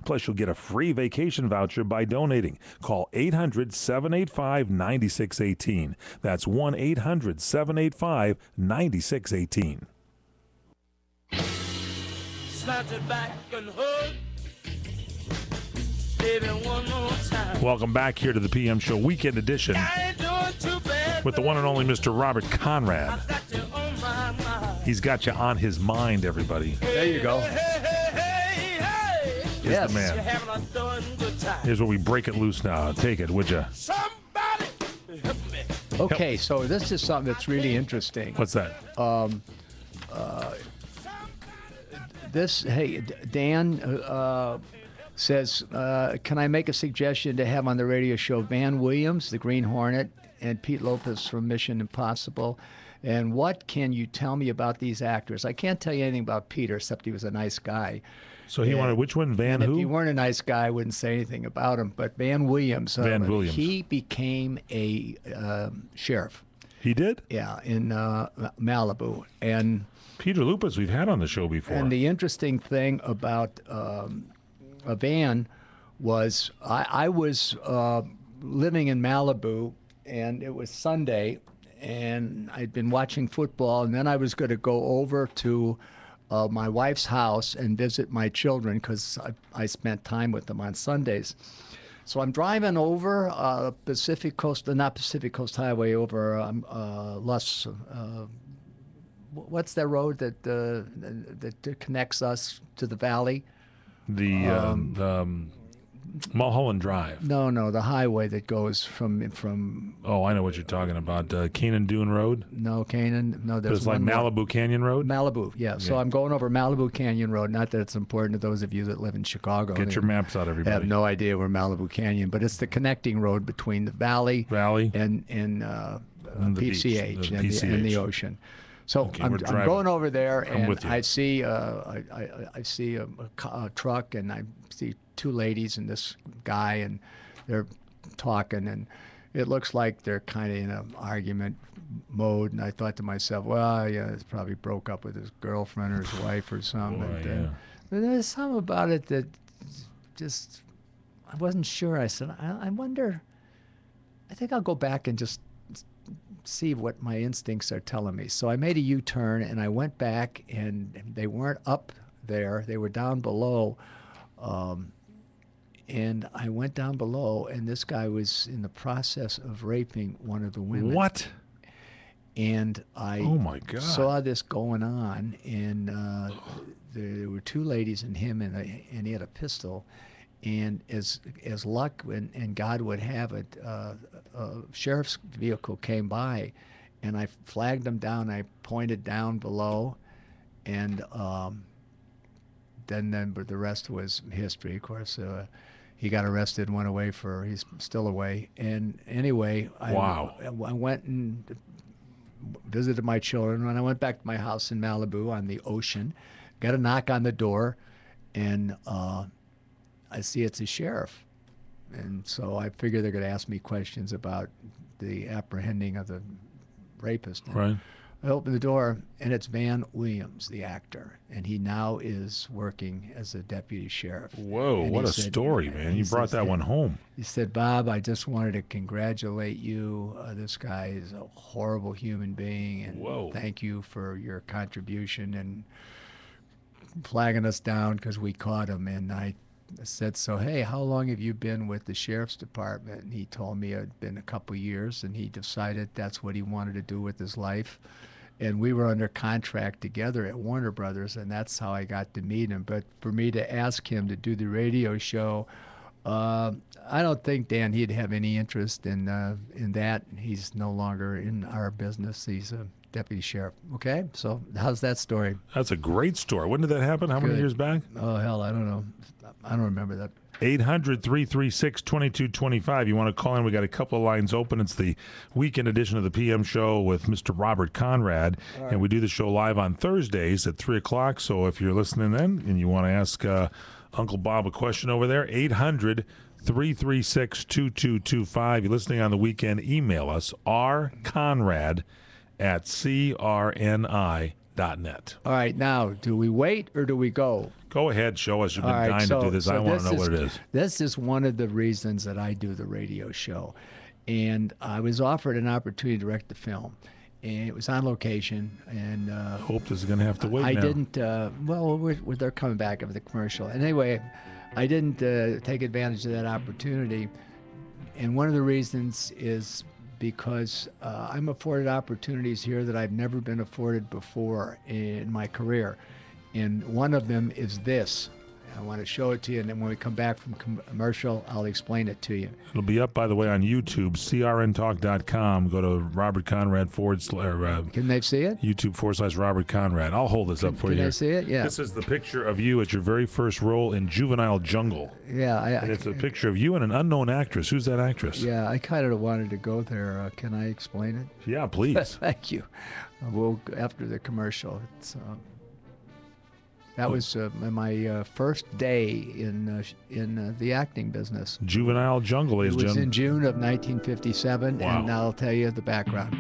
Plus, you'll get a free vacation voucher by donating. Call 800-785-9618. That's 1-800-785-9618. Snatch it back and hug. Baby, one more time. Welcome back here to the PM Show Weekend Edition with the one and only Mr. Robert Conrad. He's got you on his mind, everybody. There you go. Is the man. Here's where we break it loose now. Take it, would you? Somebody help me. Okay, so this is something that's really interesting. What's that? Dan says, can I make a suggestion to have on the radio show Van Williams, the Green Hornet, and Pete Lopez from Mission Impossible? And what can you tell me about these actors? I can't tell you anything about Peter, except he was a nice guy. So he wanted which one? Van who? If he weren't a nice guy, I wouldn't say anything about him. But Van Williams. Van Williams. He became a sheriff. He did? Yeah, in Malibu. And Peter Lupus, we've had on the show before. And the interesting thing about Van was I was living in Malibu, and it was Sunday, and I'd been watching football, and then I was going to go over to my wife's house and visit my children because I spent time with them on Sundays. So I'm driving over Pacific Coast, not Pacific Coast Highway, over what's that road that connects us to the valley? The Mulholland Drive. No, the highway that goes from. Oh, I know what you're talking about. Canaan Dune Road. No, Canaan. No, there's it's like Malibu Canyon Road. Malibu, yeah. So I'm going over Malibu Canyon Road. Not that it's important to those of you that live in Chicago. Get your maps out, everybody. I have no idea where Malibu Canyon, but it's the connecting road between the valley and PCH and the ocean. So okay, I'm going over there, and I see a truck, and I see two ladies and this guy, and they're talking, and it looks like they're kind of in an argument mode. And I thought to myself, well, yeah, he's probably broke up with his girlfriend or his wife or something. Boy, but there's something about it that just I wasn't sure. I said, I wonder. I think I'll go back and just see what my instincts are telling me. So I made a U-turn, and I went back, and they weren't up there. They were down below. And I went down below, and this guy was in the process of raping one of the women. What? And I oh my God. saw this going on, and there were two ladies and him, and he had a pistol. And as luck and God would have it, a sheriff's vehicle came by, and I flagged them down. I pointed down below, and then the rest was history. Of course, he got arrested and went away he's still away. And anyway, I went and visited my children. When I went back to my house in Malibu on the ocean, got a knock on the door, and I see it's a sheriff. And so I figure they're going to ask me questions about the apprehending of the rapist. And right. I open the door, and it's Van Williams, the actor, and he now is working as a deputy sheriff. Whoa, and what a story, man. You brought that one home. He said, Bob, I just wanted to congratulate you. This guy is a horrible human being, and thank you for your contribution and flagging us down because we caught him. And I said, so, hey, how long have you been with the sheriff's department? And he told me it had been a couple years, and he decided that's what he wanted to do with his life. And we were under contract together at Warner Brothers, and that's how I got to meet him. But for me to ask him to do the radio show, I don't think, Dan, he'd have any interest in that. He's no longer in our business. He's a deputy sheriff. Okay, so how's that story? That's a great story. When did that happen? How many years back? Oh, hell, I don't know. I don't remember that. 800-336-2225. You want to call in? We got a couple of lines open. It's the weekend edition of the PM show with Mr. Robert Conrad. Right. And we do the show live on Thursdays at 3 o'clock. So if you're listening then and you want to ask Uncle Bob a question over there, 800-336-2225. You're listening on the weekend, email us, rconrad@crni.net. All right, now, do we wait or do we go? Go ahead, show us. You've been All right, dying to do this. I want to know what it is. This is one of the reasons that I do the radio show. And I was offered an opportunity to direct the film. And it was on location. And Hope this is going to have to wait I now. didn't, they're coming back after the commercial. And anyway, I didn't take advantage of that opportunity. And one of the reasons is because I'm afforded opportunities here that I've never been afforded before in my career. And one of them is this. I want to show it to you, and then when we come back from commercial, I'll explain it to you. It'll be up, by the way, on YouTube, crntalk.com. Go to Robert Conrad Can they see it? YouTube / Robert Conrad. I'll hold this up for you. Can they see it? Yeah. This is the picture of you at your very first role in Juvenile Jungle. Yeah. And it's a picture of you and an unknown actress. Who's that actress? Yeah, I kind of wanted to go there. Can I explain it? Yeah, please. Thank you. We'll after the commercial. That was my first day in the acting business. Juvenile Jungle, ladies and It was gentlemen. in June of 1957, Wow. and I'll tell you the background.